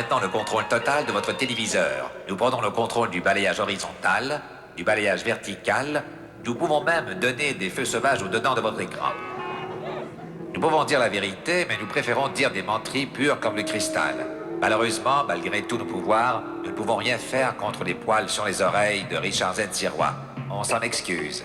maintenant le contrôle total de votre téléviseur. Nous prenons le contrôle du balayage horizontal, du balayage vertical. Nous pouvons même donner des feux sauvages au-dedans de votre écran. Nous pouvons dire la vérité, mais nous préférons dire des menteries pures comme le cristal. Malheureusement, malgré tous nos pouvoirs, nous ne pouvons rien faire contre les poils sur les oreilles de Richard Z. Sirois. On s'en excuse.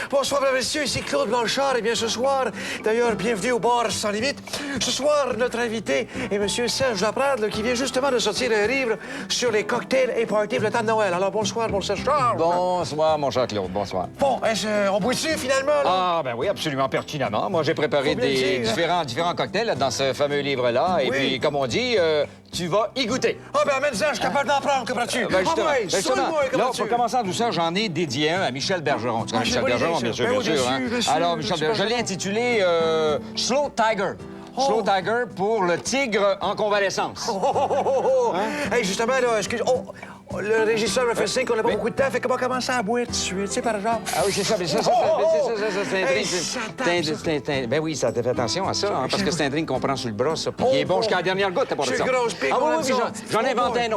Bonsoir, mesdames et messieurs, ici Claude Blanchard. Et bien ce soir, d'ailleurs, bienvenue au bar Sans Limite. Ce soir, notre invité est monsieur Serge Laprade, qui vient justement de sortir un livre sur les cocktails et parties pour le temps de Noël. Alors, bonsoir, mon Serge. Bonsoir, mon cher Claude, bonsoir. Bon, on boit-tu finalement, là? Ah, ben oui, absolument pertinemment. Moi, j'ai préparé des différents cocktails là, dans ce fameux livre-là. Et puis, comme on dit, tu vas y goûter. Ah, ben, amène ça, je suis capable d'en prendre, comprends-tu? Là, pour commencer en douceur, j'en ai dédié un à Michel Bergeron. Tu connais Michel Bergeron, bien sûr, bien sûr. Alors, Michel Bergeron, je l'ai intitulé Slow Tiger. Slow Tiger pour le tigre en convalescence. Hey, justement, là, excuse... le régisseur me fait signe qu'on n'a pas beaucoup de temps, fait qu'on va commencer à boire tout de suite, tu sais, par exemple. Ah oui, c'est ça, mais ça, c'est un drink. Ben oui, ça fait attention à ça, hein, parce que c'est un drink qu'on prend sur le bras, ça, puis il est bon jusqu'à la dernière goutte, pour ça. C'est grosse pique, ah oui, j'en ai inventé un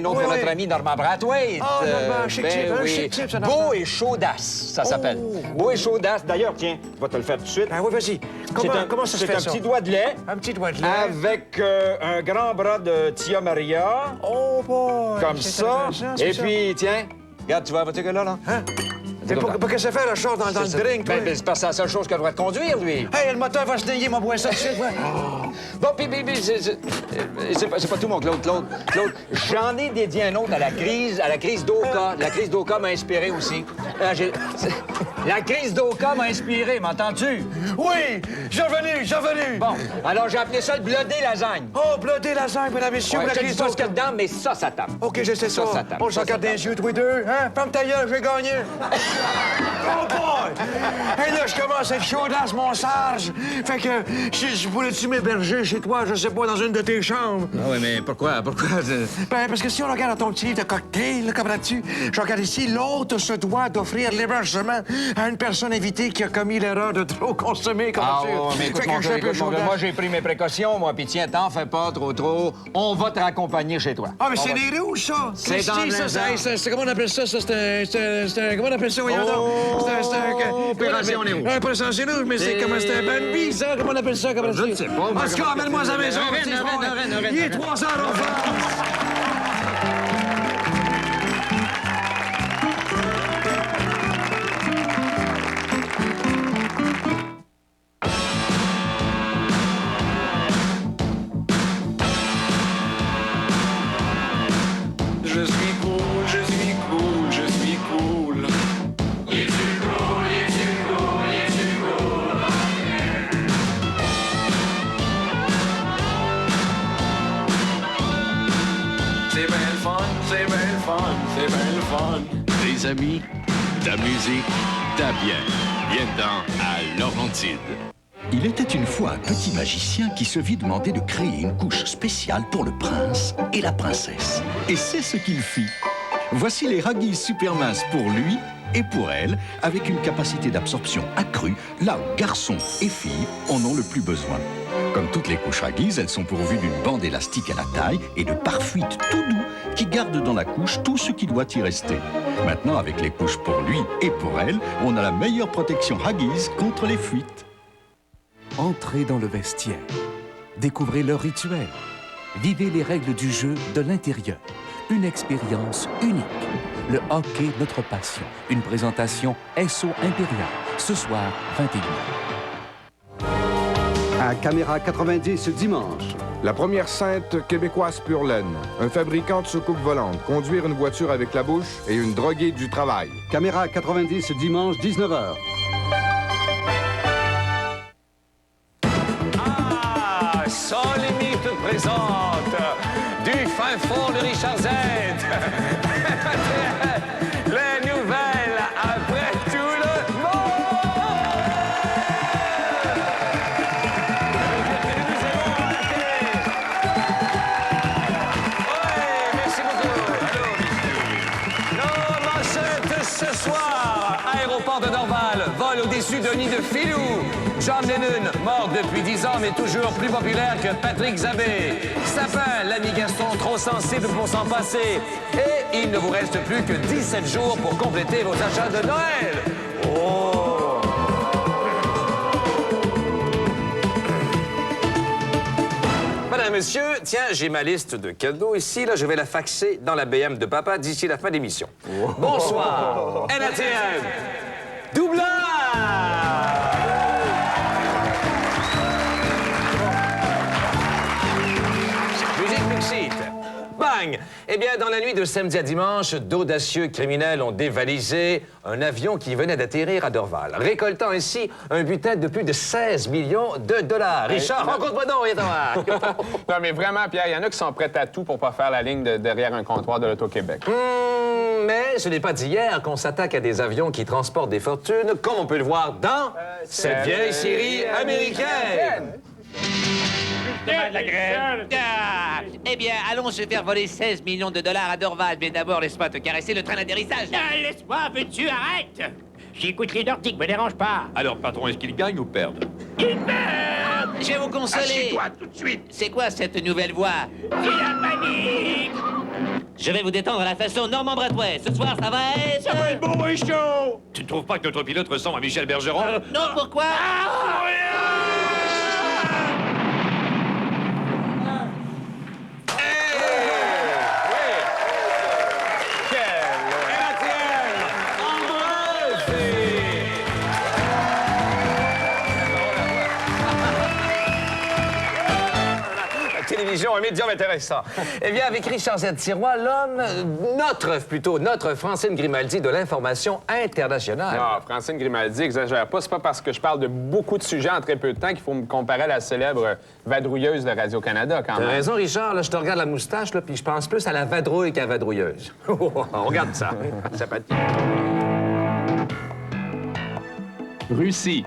autre, pour notre ami Normand Brathwaite. Ah, Normand, chic type, ça, Beau et chaudasse, ça s'appelle. Beau et chaudasse. D'ailleurs, tiens, je vais te le faire tout de suite. Ah oui, vas-y. Comment ça se fait, ça? C'est un petit doigt de lait. Un petit doigt de lait. Avec un grand bras de Tia Maria. Oh, boy. Comme ça. Et puis, tiens, regarde, tu vois la voiture là, là? Hein? Pour que ça fait la chose dans le drink, toi? Ben, c'est parce que c'est la seule chose qu'elle doit te conduire, lui. Hey, le moteur va se nailler, mon bois, ça, tu sais, quoi. Bon, puis, c'est pas tout, mon Claude. Claude, j'en ai dédié un autre à la crise d'Oka. La crise d'Oka m'a inspiré aussi. La crise d'Oka m'a inspiré, m'entends-tu? Oui, j'ai revenu. Bon, alors j'ai appelé ça le blodé lasagne. Oh, blodé lasagne, mesdames et messieurs, la crise d'Oka. Dedans, mais ça tape. OK, je sais ça. On se regarde dans les yeux, tous les deux. Hein? Ferme ta gueule, j'ai gagné. Oh boy! Hey, là, je commence à être chaudasse, mon Serge. Fait que, je voulais-tu m'héberger chez toi, je sais pas, dans une de tes chambres? Ah oui, mais pourquoi? Ben, parce que si on regarde dans ton petit livre de cocktail, là, comprends-tu? Je regarde ici, l'hôte se doit d'offrir l'hébergement à une personne invitée qui a commis l'erreur de trop consommer, comprends-tu? Ah oui, mais écoute, moi, j'ai pris mes précautions, moi, puis tiens, t'en fais pas trop. On va te raccompagner chez toi. Ah, mais c'est des rouges, ça! C'est dans le c'est comment on appelle ça? C'est comment on appelle ça, voyons donc? Opération Néo. Opération Néo, mais c'est comment c'était un banbi, ça? Comment on appelle ça? Je ne sais pas. En tout cas, amène-moi à la maison. Il est 3 heures en France. Des amis, de la musique, de la bière. Viens-t'en à Laurentide. Il était une fois un petit magicien qui se vit demander de créer une couche spéciale pour le prince et la princesse. Et c'est ce qu'il fit. Voici les Huggies super minces pour lui et pour elle, avec une capacité d'absorption accrue, là où garçons et filles en ont le plus besoin. Comme toutes les couches Huggies, elles sont pourvues d'une bande élastique à la taille et de pare-fuites tout doux qui gardent dans la couche tout ce qui doit y rester. Maintenant, avec les couches pour lui et pour elle, on a la meilleure protection Huggies contre les fuites. Entrez dans le vestiaire. Découvrez leur rituel. Vivez les règles du jeu de l'intérieur. Une expérience unique. Le hockey, notre passion. Une présentation SO Impérial. Ce soir, 21h. À Caméra 90 dimanche. La première sainte québécoise pure laine. Un fabricant de soucoupes volantes. Conduire une voiture avec la bouche et une droguée du travail. Caméra 90, dimanche, 19h. Ah, Sans Limite présente du fin fond de Richard Z. Les nouvelles après tout le monde. Oui, merci beaucoup. Allô, Mickey. Nos manchettes ce soir. Aéroport de Dorval, vol au-dessus d'un nid de filou. John Lennon, mort depuis 10 ans, mais toujours plus populaire que Patrick Zabé. Sapin, l'ami Gaston, trop sensible pour s'en passer. Et il ne vous reste plus que 17 jours pour compléter vos achats de Noël. Oh! Madame, monsieur, tiens, j'ai ma liste de cadeaux ici. Là, je vais la faxer dans la BM de papa d'ici la fin de l'émission. Bonsoir, NATM. Doublage! Bang! Eh bien, dans la nuit de samedi à dimanche, d'audacieux criminels ont dévalisé un avion qui venait d'atterrir à Dorval, récoltant ainsi un butin de plus de 16 millions de dollars. Richard, rencontre-moi donc, viens. Non, mais vraiment, Pierre, il y en a qui sont prêts à tout pour pas faire la ligne derrière un comptoir de l'Auto-Québec. Mais ce n'est pas d'hier qu'on s'attaque à des avions qui transportent des fortunes, comme on peut le voir dans cette vieille série américaine. La grève. Ah, eh bien, allons se faire voler 16 millions de dollars à Dorval. Mais d'abord, laisse-moi te caresser le train d'atterrissage. Laisse-moi, veux-tu, arrête! J'écoute les Nordiques, me dérange pas. Alors, patron, est-ce qu'ils gagnent ou perdent? Ils perdent! Je vais vous consoler. Assieds-toi tout de suite. C'est quoi cette nouvelle voix? C'est la panique! Je vais vous détendre à la façon Normand Bradway. Ce soir, ça va être... Ça va être beau et chaud! Tu ne trouves pas que notre pilote ressemble à Michel Bergeron? Non, pourquoi? Un médium intéressant. Eh bien, avec Richard Z. Sirois, notre Francine Grimaldi de l'information internationale. Non, Francine Grimaldi, exagère pas. C'est pas parce que je parle de beaucoup de sujets en très peu de temps qu'il faut me comparer à la célèbre vadrouilleuse de Radio-Canada, quand même. T'as raison, Richard. Là, je te regarde la moustache, là, puis je pense plus à la vadrouille qu'à la vadrouilleuse. On regarde ça. Sympathique. Russie.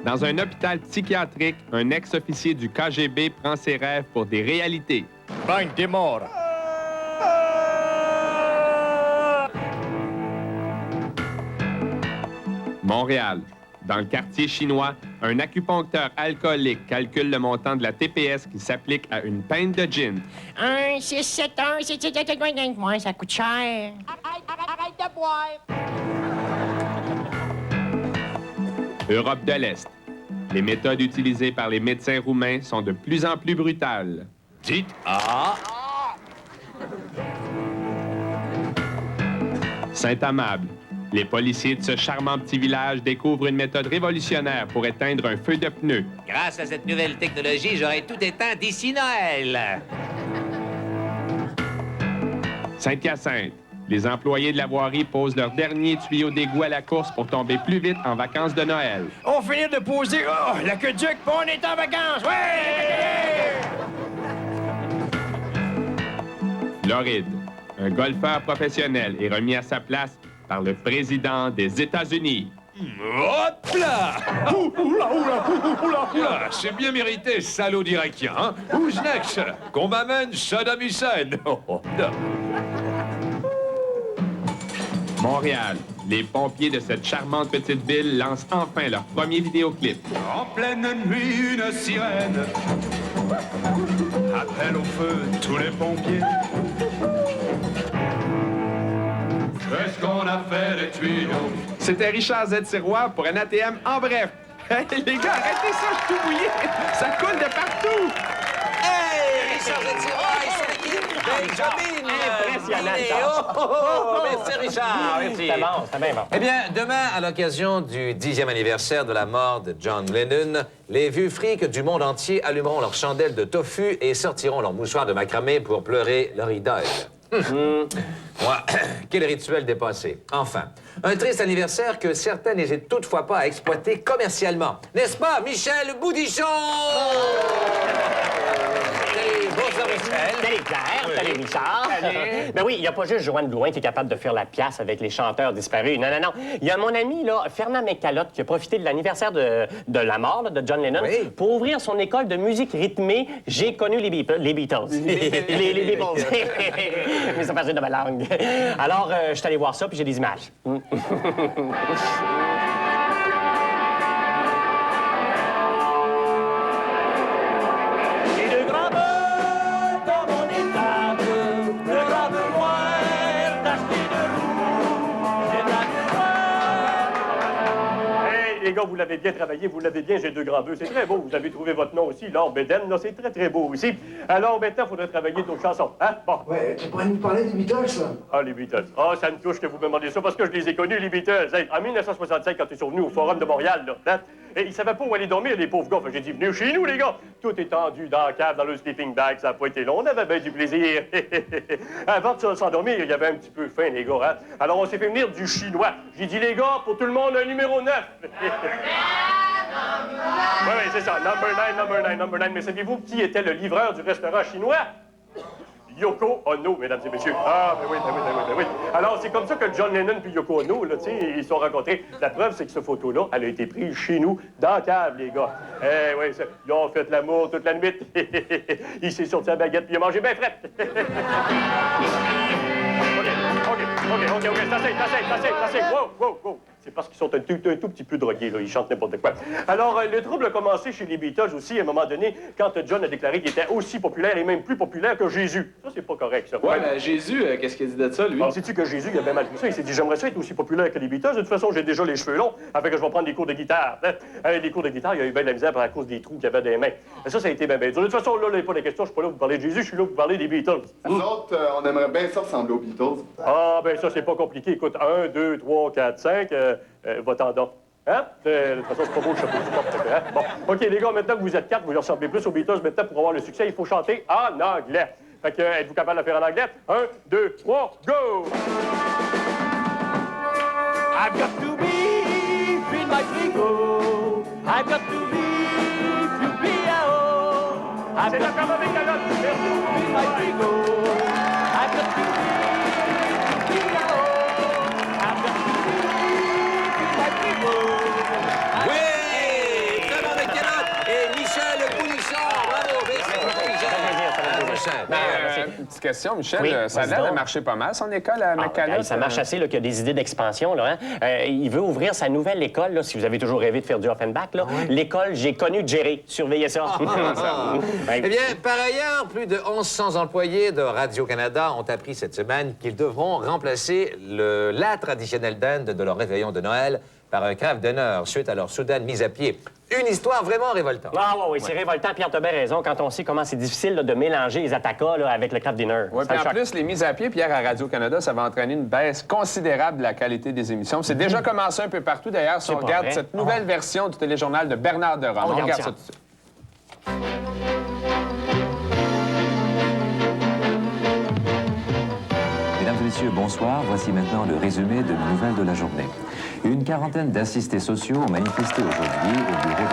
Dans un hôpital psychiatrique, un ex-officier du KGB prend ses rêves pour des réalités. Bang, t'es mort. Montréal. Dans le quartier chinois, un acupuncteur alcoolique calcule le montant de la TPS qui s'applique à une pinte de gin. 1, 6, 7, 1, 7, 7, 7, 7, ça coûte cher. Arrête de boire. Europe de l'Est. Les méthodes utilisées par les médecins roumains sont de plus en plus brutales. Dites ah! Saint-Amable. Les policiers de ce charmant petit village découvrent une méthode révolutionnaire pour éteindre un feu de pneus. Grâce à cette nouvelle technologie, j'aurai tout éteint d'ici Noël. Saint-Hyacinthe. Les employés de la voirie posent leur dernier tuyau d'égout à la course pour tomber plus vite en vacances de Noël. On finit de poser l'aqueduc, puis on est en vacances. Ouais! Floride. Un golfeur professionnel est remis à sa place par le président des États-Unis. Hop là! Oula! C'est bien mérité, salaud d'Irakien, hein? Who's next? Qu'on m'amène Saddam Hussein! Montréal. Les pompiers de cette charmante petite ville lancent enfin leur premier vidéoclip. En pleine nuit, une sirène appelle au feu tous les pompiers. Qu'est-ce qu'on a fait des tuyaux? C'était Richard Z. Sirois pour un ATM en bref. Hey, les gars, arrêtez ça, je suis tout mouillé. Ça coule de partout. Hey! Richard Z. Sirois, ici l'équipe. Jobin! Impressionnant, Dîner. Richard. Merci, Richard. Merci. C'était bon, c'était bien bon. Eh bien, demain, à l'occasion du 10e anniversaire de la mort de John Lennon, les vieux frics du monde entier allumeront leurs chandelles de tofu et sortiront leurs mouchoirs de macramé pour pleurer leur idole. Moi, quel rituel dépassé. Enfin, un triste anniversaire que certains n'hésitent toutefois pas à exploiter commercialement. N'est-ce pas, Michel Boudichon? Bonsoir, Michel. Salut Claire, salut Richard. Ben oui, il n'y a pas juste Joanne Blouin qui est capable de faire la pièce avec les chanteurs disparus. Non, non, non. Il y a mon ami, là, Fernand McCallotte, qui a profité de l'anniversaire de la mort là, de John Lennon pour ouvrir son école de musique rythmée. J'ai connu les Beatles. Les Beatles. Mais ça passe de ma langue. Alors, je suis allé voir ça, puis j'ai des images. Les gars, vous l'avez bien travaillé, vous l'avez bien, j'ai deux grands bœufs. C'est très beau. Vous avez trouvé votre nom aussi, Lord Beden. Là, c'est très, très beau aussi. Alors, maintenant, il faudrait travailler d'autres chansons. Hein? Bon. Ouais, tu pourrais nous parler des Beatles, là? Ah, les Beatles. Ah, ça me touche que vous me demandiez ça parce que je les ai connus, les Beatles. Hey, en 1965, quand ils sont venus au Forum de Montréal, là, hein? Et ils savaient pas où aller dormir, les pauvres gars. Fait que j'ai dit, venez chez nous, les gars. Tout étendu dans la cave, dans le sleeping bag. Ça n'a pas été long. On avait bien du plaisir. Avant de s'endormir, il y avait un petit peu faim, les gars. Hein? Alors, on s'est fait venir du chinois. J'ai dit, les gars, pour tout le monde, un numéro 9. Oui, c'est ça. Number 9. Mais saviez-vous qui était le livreur du restaurant chinois? Yoko Ono, mesdames et messieurs. Ah, ben oui. Alors, c'est comme ça que John Lennon puis Yoko Ono, là, tu sais, ils se sont rencontrés. La preuve, c'est que cette photo-là, elle a été prise chez nous, dans la cave, les gars. Eh oui, ils ont fait l'amour toute la nuit. Il s'est sorti la baguette puis il a mangé bien frais. OK, c'est assez. Wow. C'est parce qu'ils sont un tout petit peu drogués, là. Ils chantent n'importe quoi. Alors, le trouble a commencé chez les Beatles aussi, à un moment donné, quand John a déclaré qu'il était aussi populaire et même plus populaire que Jésus. Ça, c'est pas correct, ça. Ouais, mais Jésus, qu'est-ce qu'il a dit de ça, lui? Alors, sais-tu que Jésus, il a bien mal pris ça? Il s'est dit, j'aimerais ça être aussi populaire que les Beatles. De toute façon, j'ai déjà les cheveux longs, avec que je vais prendre des cours de guitare. Les cours de guitare, il y a eu bien de la misère à cause des trous qu'il y avait dans les mains. Et ça a été bien dur. De toute façon, là, il n'y a pas de question. Je suis pas là pour vous parler de Jésus, je suis là pour vous parler des Beatles. Nous autres, on aimerait bien ça ressembler aux Beatles. Ah, ben ça, c'est pas compliqué. Écoute, 1, 2, 3, 4, 5, va-t'en-donc. Hein? De toute façon, c'est pas beau le chapeau du porte. Hein? Bon, OK, les gars, maintenant que vous êtes 4, vous ressemblez plus aux Beatles. Maintenant, pour avoir le succès, il faut chanter en anglais. Fait que, êtes-vous capable de le faire en anglais? 1, 2, 3, go! I've got to be free my people. I've got to be free my C'est la femme avec la note. Free my people. I've got to be Oui! Très bon avec Calotte et Michel Boulichon. Bravo, Une petite question, Michel. Oui, Ça a l'air de marcher pas mal, son école à McCallotte. Ça marche assez, qu'il y a des idées d'expansion. Là, hein? Il veut ouvrir sa nouvelle école, là, si vous avez toujours rêvé de faire du Offenbach. L'école J'ai connu Jerry. Surveillez ça. Eh bien, par ailleurs, plus de 1100 employés de Radio-Canada ont appris cette semaine qu'ils devront remplacer la traditionnelle dinde de leur réveillon de Noël par un crève d'honneur suite à leur soudaine mise à pied. Une histoire vraiment révoltante. Ah oui, c'est révoltant. Pierre, t'as bien raison quand on sait comment c'est difficile là, de mélanger les attaquas là, avec le crève dinner. Oui, puis en plus, les mises à pied, Pierre, à Radio-Canada, ça va entraîner une baisse considérable de la qualité des émissions. C'est déjà commencé un peu partout, d'ailleurs, si on regarde cette nouvelle version du téléjournal de Bernard de Rome. On regarde ça tout de suite. Mesdames et messieurs, bonsoir. Voici maintenant le résumé de nos nouvelles de la journée. Une quarantaine d'assistés sociaux ont manifesté aujourd'hui au bureau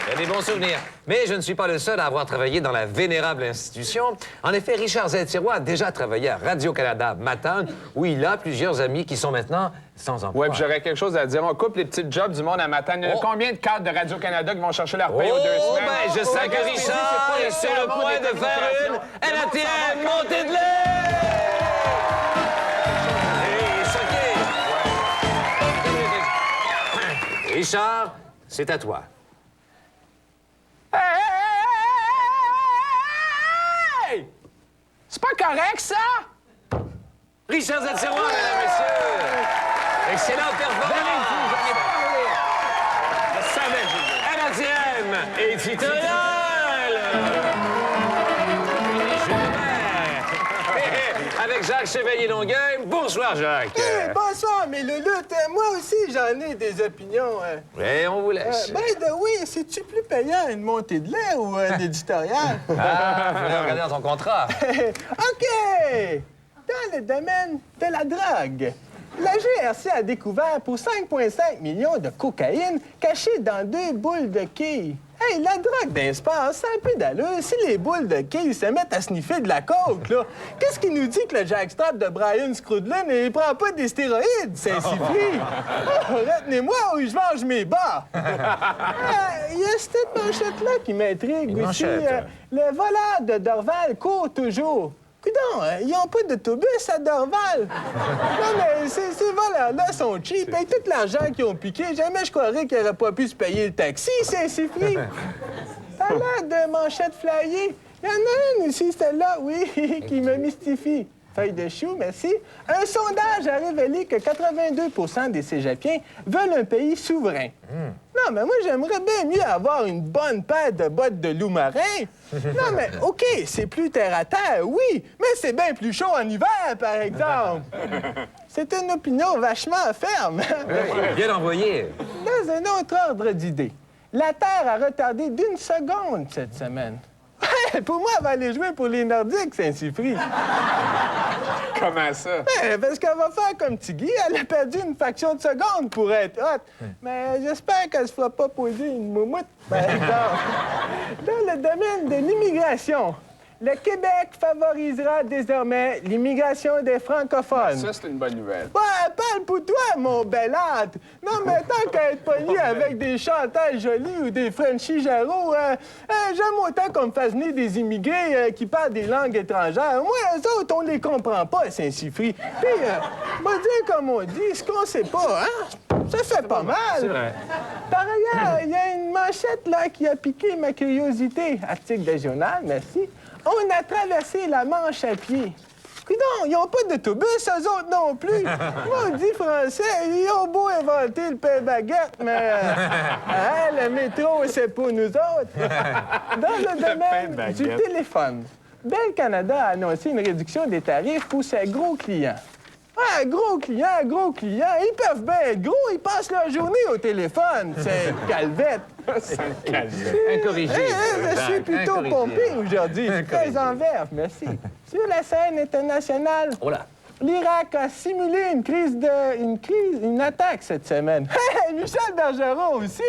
de... Des bons souvenirs. Mais je ne suis pas le seul à avoir travaillé dans la vénérable institution. En effet, Richard Zetirois a déjà travaillé à Radio-Canada Matin, où il a plusieurs amis qui sont maintenant sans emploi. Oui, puis j'aurais quelque chose à dire. On coupe les petites jobs du monde à Matane. Il y a combien de cadres de Radio-Canada qui vont chercher leur paye aux 2 semaines? Ben, je sais que Richard est sur le point de faire une NATM montée de lait! Richard, c'est à toi. Hey! C'est pas correct, ça? Richard Zetirois, mesdames et messieurs! Excellent performance! Je savais que NATM éditorial! Jacques Chevalier-Longueuil. Bonsoir, Jacques. Bonsoir, mes louloutes. Moi aussi, j'en ai des opinions. Oui, on vous laisse. Oui, c'est-tu plus payant une montée de lait ou un éditorial? Ah, faudrait regarder dans ton contrat. OK! Dans le domaine de la drogue, la GRC a découvert pour 5,5 millions de cocaïne cachée dans 2 boules de quilles. Hey, la drogue d'un sport, c'est un peu d'allure. Si les boules de quilles se mettent à sniffer de la coke, là, qu'est-ce qui nous dit que le jackstrap de Brian Scrudlin, il prend pas des stéroïdes, Saint-Cyprien? Retenez-moi ou je mange mes bas! Il y a cette manchette-là qui m'intrigue aussi. Le voleur de Dorval court toujours. Coudon, ils n'ont pas d'autobus à Dorval. Non, mais ces voleurs-là sont cheap. Avec tout l'argent qu'ils ont piqué, jamais je croirais qu'ils n'auraient pas pu se payer le taxi, Saint-Cyprien. Ça a l'air de manchette flyée. Il y en a une ici, celle-là, oui, qui me mystifie. Feuille de chou, merci. Un sondage a révélé que 82 des Cégepiens veulent un pays souverain. Non, mais moi, j'aimerais bien mieux avoir une bonne paire de bottes de loup marin. Non, mais OK, c'est plus terre-à-terre, oui, mais c'est bien plus chaud en hiver, par exemple. C'est une opinion vachement ferme. Oui, bien envoyé. Dans un autre ordre d'idées, la Terre a retardé d'1 seconde cette semaine. Pour moi, elle va aller jouer pour les Nordiques, Saint-Cyprien. Comment ça? Parce qu'elle va faire comme Tiggy. Elle a perdu une fraction de seconde pour être hot. Mais j'espère qu'elle se fera pas poser une moumoute, par exemple. Dans le domaine de l'immigration, le Québec favorisera désormais l'immigration des francophones. Ça, c'est une bonne nouvelle. Ouais, parle pour toi, mon bel hâte. Non, mais tant qu'à être pogné avec des Chantal Joly ou des Frenchie Jarreau, j'aime autant qu'on me fasse venir des immigrés qui parlent des langues étrangères. Moi, eux autres, on les comprend pas, Saint-Cyprien. Puis, moi, dire comme on dit, ce qu'on sait pas, hein? Ça fait pas mal. C'est vrai. Par ailleurs, il y a une manchette, là, qui a piqué ma curiosité. Article de journal, merci. On a traversé la Manche à pied. Coudon, ils n'ont pas d'autobus, eux autres non plus. Maudit français, ils ont beau inventer le pain baguette, mais le métro, c'est pour nous autres. Dans le domaine du téléphone, Bell Canada a annoncé une réduction des tarifs pour ses gros clients. Ah, gros clients, ils peuvent bien être gros, ils passent leur journée au téléphone. C'est une calvette. Incorrigé. Je suis plutôt pompé aujourd'hui. Très en verve, merci. Sur la scène internationale, l'Irak a simulé une attaque cette semaine. Hey, Michel Bergeron aussi!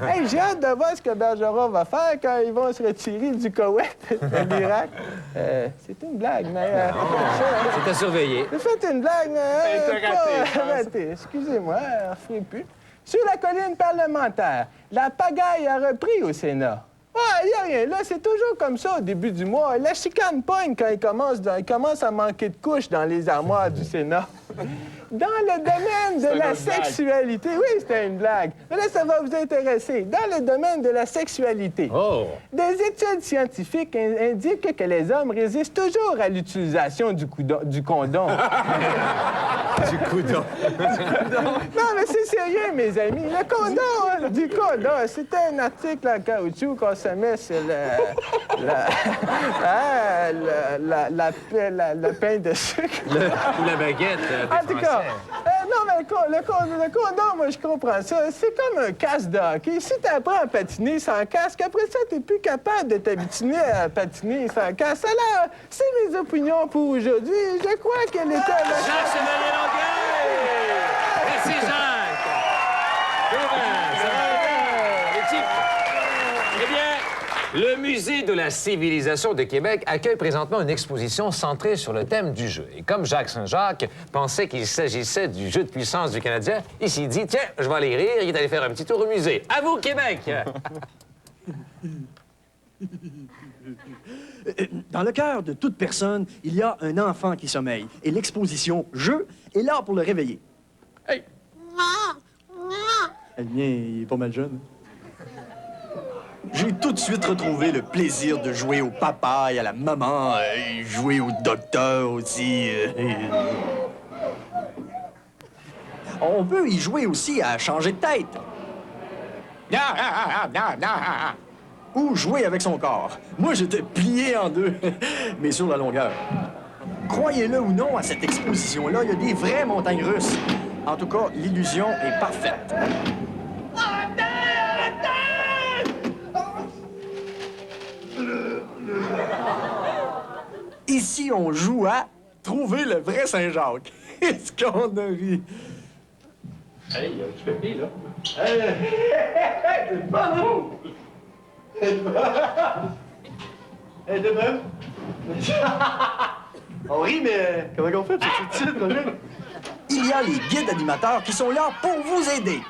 Hey, j'ai hâte de voir ce que Bergeron va faire quand ils vont se retirer du Koweït de l'Irak. C'est une blague, mais... C'est à surveiller. J'ai fait une blague, mais... raté. Excusez-moi, je ne ferai plus. Sur la colline parlementaire, la pagaille a repris au Sénat. Ah, il n'y a rien là, c'est toujours comme ça au début du mois. La chicane pogne quand il commence à manquer de couches dans les armoires du Sénat. Dans le domaine de la sexualité... Oui, c'était une blague. Mais là, ça va vous intéresser. Dans le domaine de la sexualité, des études scientifiques indiquent que les hommes résistent toujours à l'utilisation du condom. Du coudon. Non, mais c'est sérieux, mes amis. Le condom, du condom, c'était un article en caoutchouc qu'on se met sur le pain de sucre. Ou la baguette En tout cas, non, mais le condom, moi, je comprends ça. C'est comme un casque de hockey. Si t'apprends à patiner sans casque, après ça, t'es plus capable de t'habituer à patiner sans casque. Alors, c'est mes opinions pour aujourd'hui. Je crois qu'elle était... Jacques Chevalier-Longueuil! Merci, Jacques! Eh bien, le Musée de la civilisation de Québec accueille présentement une exposition centrée sur le thème du jeu. Et comme Jacques Saint-Jacques pensait qu'il s'agissait du jeu de puissance du Canadien, il s'est dit, tiens, je vais aller rire, il est allé faire un petit tour au musée. À vous, Québec! Dans le cœur de toute personne, il y a un enfant qui sommeille. Et l'exposition « Jeu » est là pour le réveiller. Hey! Le mien, il est pas mal jeune. J'ai tout de suite retrouvé le plaisir de jouer au papa et à la maman, jouer au docteur aussi. On peut y jouer aussi à changer de tête. Ou jouer avec son corps. Moi, j'étais plié en deux, mais sur la longueur. Croyez-le ou non, à cette exposition-là, il y a des vraies montagnes russes. En tout cas, l'illusion est parfaite. Ici, on joue à trouver le vrai Saint-Jacques. Qu'est-ce qu'on a vu? Hey, tu fais pire, là. Hey, c'est pas nous! Hey, de même? On rit, mais comment on fait? C'est tout de suite, Roger? Il y a les guides animateurs qui sont là pour vous aider.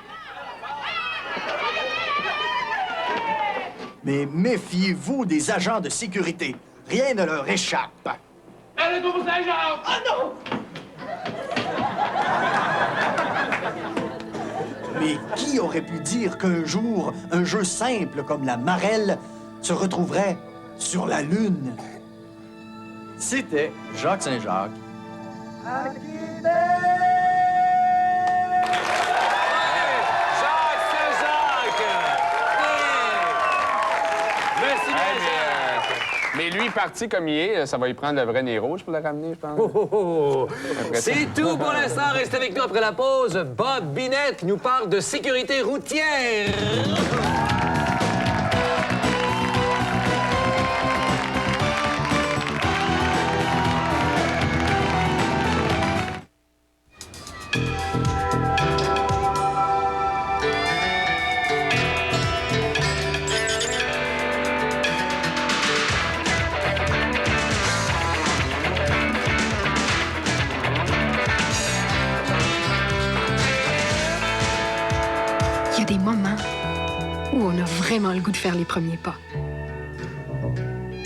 Mais méfiez-vous des agents de sécurité. Rien ne leur échappe. Allez, tout Saint-Jacques! Ah non! Mais qui aurait pu dire qu'un jour, un jeu simple comme la marelle se retrouverait sur la Lune? C'était Jacques Saint-Jacques. Merci bien. Mais lui, parti comme il est, ça va y prendre le vrai nez rouge pour le ramener, je pense. C'est tout pour l'instant. Restez avec nous après la pause. Bob Binette nous parle de sécurité routière. Il y a des moments où on a vraiment le goût de faire les premiers pas.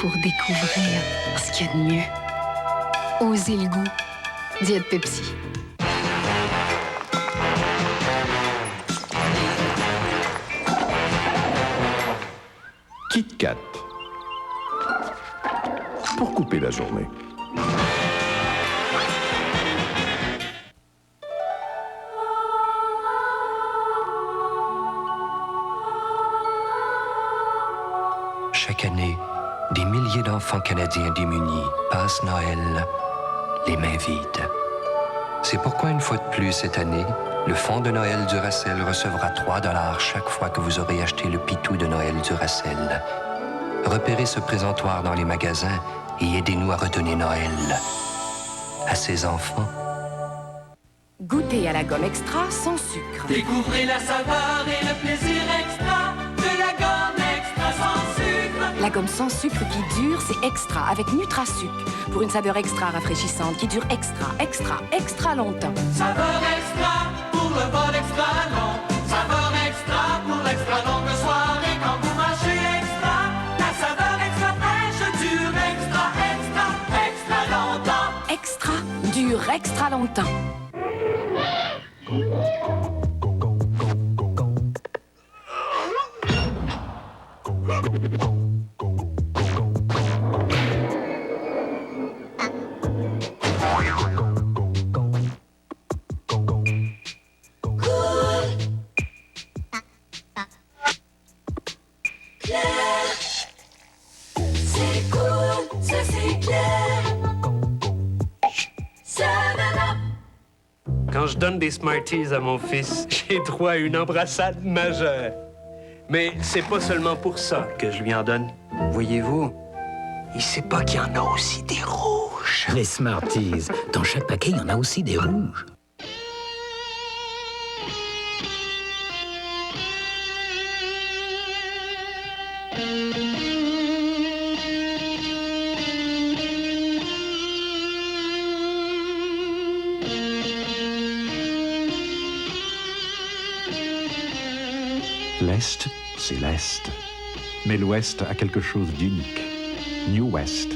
Pour découvrir ce qu'il y a de mieux. Oser le goût. Diète Pepsi. Kit Kat. Pour couper la journée. Chaque année, des milliers d'enfants canadiens démunis passent Noël les mains vides. C'est pourquoi, une fois de plus cette année, le Fonds de Noël Duracell recevra 3 $ chaque fois que vous aurez acheté le pitou de Noël Duracell. Repérez ce présentoir dans les magasins et aidez-nous à redonner Noël à ces enfants. Goûtez à la gomme extra sans sucre. Découvrez la saveur et le plaisir extra de la gomme extra sans sucre. La gomme sans sucre qui dure, c'est extra avec NutraSuc. Pour une saveur extra rafraîchissante qui dure extra longtemps. Saveur extra pour le vol extra long. Saveur extra pour l'extra longue soirée quand vous mâchez extra. La saveur extra fraîche dure extra longtemps. Extra dure extra longtemps. C'est cool, ça c'est clair. Quand je donne des Smarties à mon fils, j'ai droit à une embrassade majeure. Mais c'est pas seulement pour ça que je lui en donne. Voyez-vous, il sait pas qu'il y en a aussi des rouges. Les Smarties. Dans chaque paquet, il y en a aussi des rouges. L'Est, c'est l'Est. Mais l'Ouest a quelque chose d'unique. New West,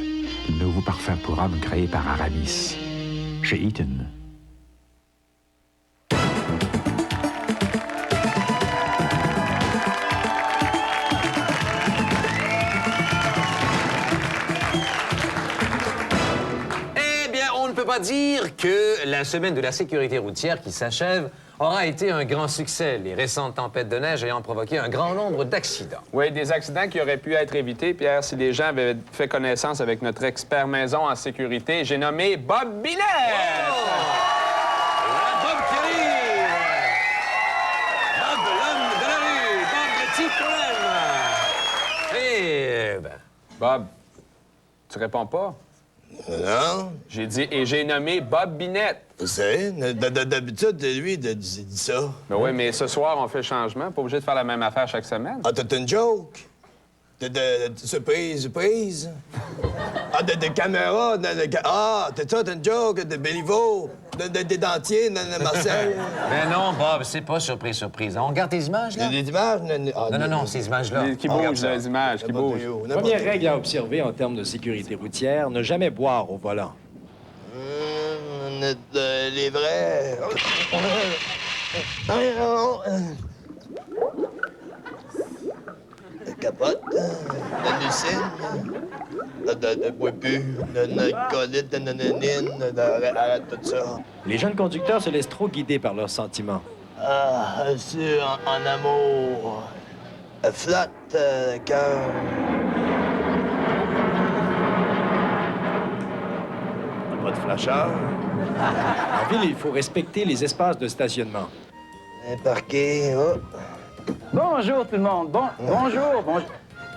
le nouveau parfum pour homme créé par Aramis, chez Eaton. dois dire que la semaine de la sécurité routière qui s'achève aura été un grand succès, les récentes tempêtes de neige ayant provoqué un grand nombre d'accidents. Oui, des accidents qui auraient pu être évités, Pierre, si les gens avaient fait connaissance avec notre expert maison en sécurité. J'ai nommé Bob Binet! Bob qui arrive! Bob, l'homme de la rue! Bob, le petit problème! Eh ben... Bob, tu réponds pas? Non. J'ai dit, et j'ai nommé Bob Binet. Vous savez, d'habitude, lui, il dit ça. Ben oui, mais ce soir, on fait changement. Pas obligé de faire la même affaire chaque semaine. Ah, t'as une joke? De surprise? Ah, de caméra? Ah, t'as une joke de Béliveau? Des dentiers, de Marcel? Mais non, Bob, c'est pas surprise. On regarde tes images, là? Les images? Non, ces images-là. Qui bougent, les images, qui bougent. Première règle à observer en termes de sécurité routière, ne jamais boire au volant. Les vrais... De capote, de lucine, de bois pur, de colite, de nananine, arrête tout ça. Les jeunes conducteurs se laissent trop guider par leurs sentiments. Ah, c'est en amour. Flotte, cœur. Pas de flasheur. En ville, il faut respecter les espaces de stationnement. Un parquet, oh. Bonjour tout le monde. Bonjour.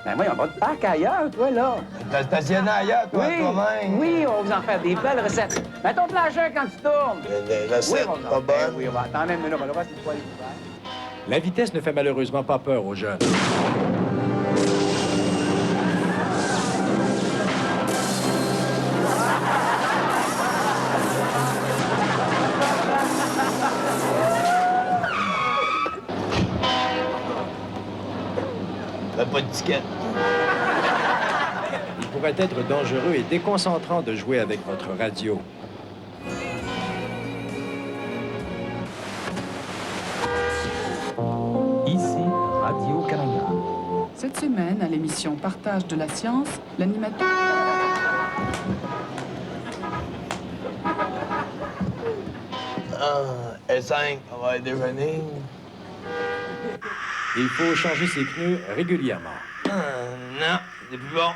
Ben moi, on va te parc ailleurs, toi, là. T'as stationné ailleurs, toi, toi-même? Oui, on va vous en faire des belles recettes. Mets ton flasheur quand tu tournes. Les recettes, pas bonnes. Oui, on va attendre même là. On va le voir si tu les faire. La vitesse ne fait malheureusement pas peur aux jeunes. Pas de ticket. Il pourrait être dangereux et déconcentrant de jouer avec votre radio. Ici, Radio-Canada. Cette semaine, à l'émission Partage de la science, l'animateur... S5, on va déjeuner. Il faut changer ses pneus régulièrement. Non, c'est plus bon.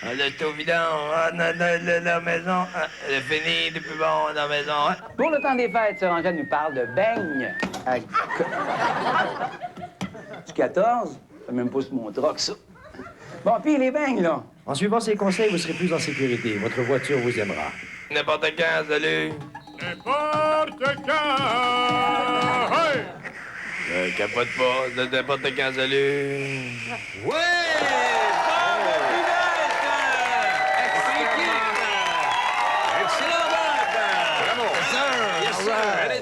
Le au vidange, la maison, c'est fini, c'est plus bon, dans la maison. Pour le temps des fêtes, Sir Angèle nous parle de beignes. Du 14? C'est même pas sur mon troc, ça. Bon, puis les beignes, là. En suivant ces conseils, vous serez plus en sécurité. Votre voiture vous aimera. N'importe quand, salut. N'importe quand! Hey! Capote pas, n'importe quand, salut. Oui! Bob Binet! Excellent, Bob! Bravo! Yes, sir!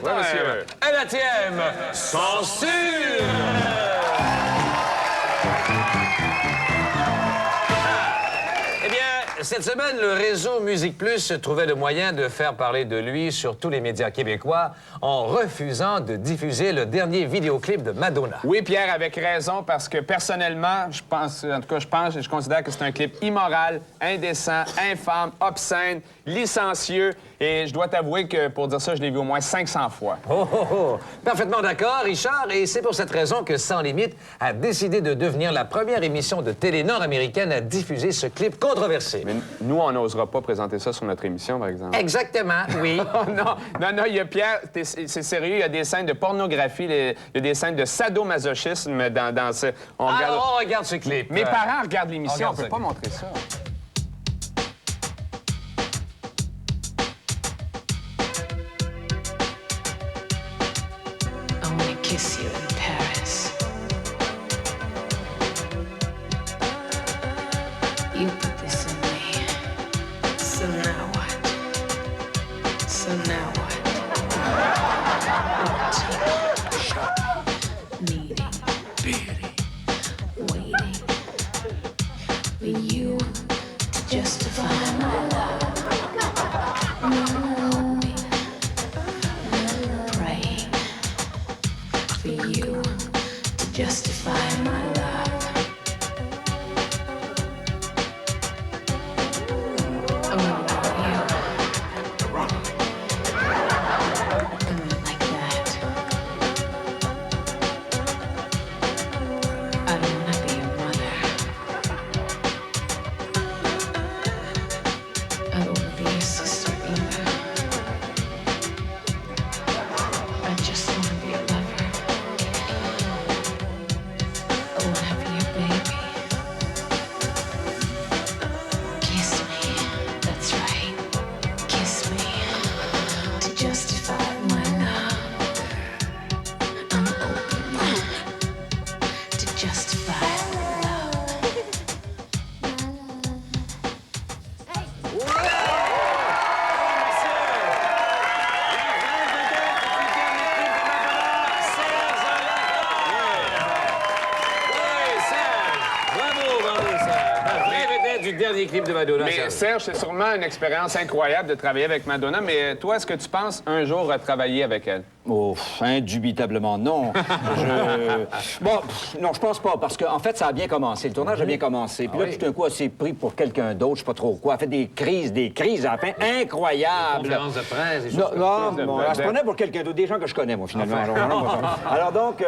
Oui, monsieur. Et la tième, censure! Cette semaine, le réseau Musique Plus trouvait le moyen de faire parler de lui sur tous les médias québécois en refusant de diffuser le dernier vidéoclip de Madonna. Oui, Pierre, avec raison, parce que personnellement, je considère que c'est un clip immoral, indécent, infâme, obscène, licencieux, et je dois t'avouer que pour dire ça, je l'ai vu au moins 500 fois. Parfaitement d'accord, Richard, et c'est pour cette raison que Sans Limite a décidé de devenir la première émission de télé nord-américaine à diffuser ce clip controversé. Mais nous, on n'osera pas présenter ça sur notre émission, par exemple. Exactement, oui. Non, il y a Pierre, c'est sérieux, il y a des scènes de pornographie, il y a des scènes de sadomasochisme dans ce... On regarde ce clip. Mes parents regardent l'émission, on peut pas montrer ça. Kiss you in Paris. You put this in me. So now what? So now what? Needing, waiting for you to justify my love. Praying for you to justify my love. Oh, you. dernier clip de Madonna. Mais Serge, c'est sûrement une expérience incroyable de travailler avec Madonna, mais toi, est-ce que tu penses un jour retravailler avec elle? Oh, indubitablement non. Bon, non, je pense pas, parce qu'en fait, ça a bien commencé. Le tournage a bien commencé. Puis là, tout d'un coup, elle s'est pris pour quelqu'un d'autre, je sais pas trop quoi. Elle fait des crises à la fin incroyables. Conférence de presse, des choses Non, bon, elle se prenait pour quelqu'un d'autre, des gens que je connais, moi, finalement. Alors donc,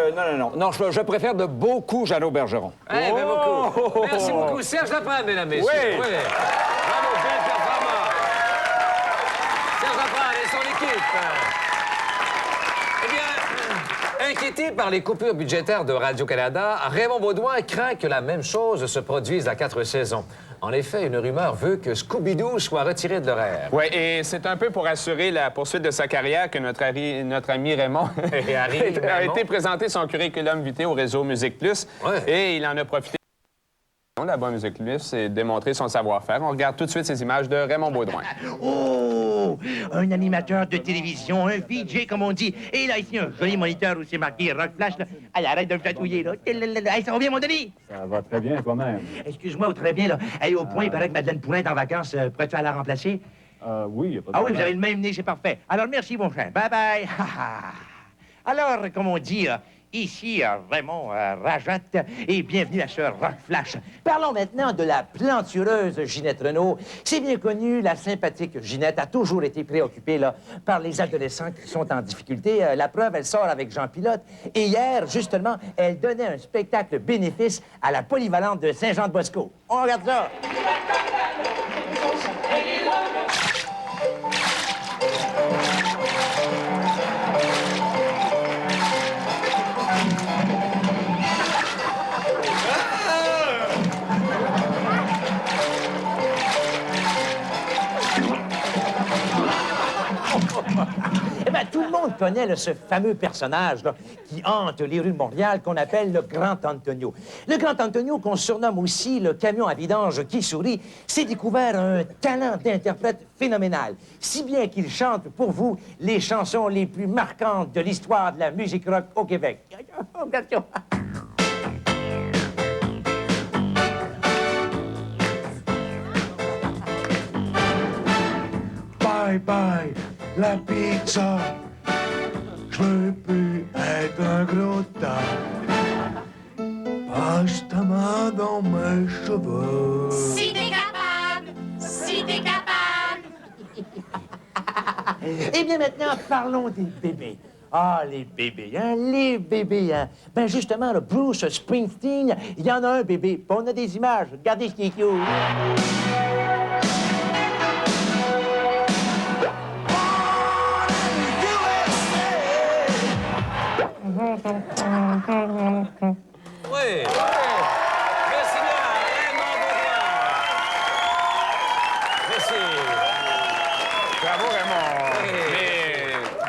non, je préfère de beaucoup Jeannot Bergeron. Eh bien, beaucoup. Merci beaucoup. Serge Laprade, mesdames, messieurs. Oui. Bravo, belle performance. Serge Laprade et son équipe. Eh bien, inquiété par les coupures budgétaires de Radio-Canada, Raymond Baudouin craint que la même chose se produise à 4 saisons. En effet, une rumeur veut que Scooby-Doo soit retiré de l'horaire. Oui, et c'est un peu pour assurer la poursuite de sa carrière que notre ami Raymond a été présenté son curriculum vitae au réseau Musique Plus. Et il en a profité. La bonne Musique Plus et démontrer son savoir-faire. On regarde tout de suite ces images de Raymond Baudouin. Oh! Un animateur de télévision, un VJ, comme on dit. Et là, ici, un joli moniteur où c'est marqué Rock Flash. Là. Allez, arrête de me chatouiller, là. Hey, ça va bien, mon Denis? Ça va très bien, toi-même. Excuse-moi, très bien, là. Hey, au point, il paraît que Madeleine Poulain est en vacances. Pourrais-tu aller la remplacer? Oui, il n'y a pas de Ah oui, problème. vous avez le même nez, c'est parfait. Alors, merci, mon cher. Bye-bye. Alors, comme on dit... Ici, Raymond Rajat, et bienvenue à ce Rock Flash. Parlons maintenant de la plantureuse Ginette Renault. C'est bien connu, la sympathique Ginette a toujours été préoccupée là, par les adolescents qui sont en difficulté. La preuve, elle sort avec Jean Pilote. Et hier, justement, elle donnait un spectacle bénéfice à la polyvalente de Saint-Jean-de-Bosco. On regarde ça. Eh bien, tout le monde connaît là, ce fameux personnage là, qui hante les rues de Montréal qu'on appelle le Grand Antonio. Le Grand Antonio, qu'on surnomme aussi le camion à vidange qui sourit, s'est découvert un talent d'interprète phénoménal, si bien qu'il chante pour vous les chansons les plus marquantes de l'histoire de la musique rock au Québec. Attention. Bye bye, la pizza. Je veux plus être un gros tas. Passe ta main dans mes cheveux. Si t'es capable, si t'es capable. Eh bien, maintenant, parlons des bébés. Ah, les bébés, hein, les bébés, hein. Ben, justement, le Bruce Springsteen, il y en a un bébé. Puis on a des images. Regardez ce qui est cute. Oui. Merci bien, Raymond Baudouin. Merci. Bravo, Raymond.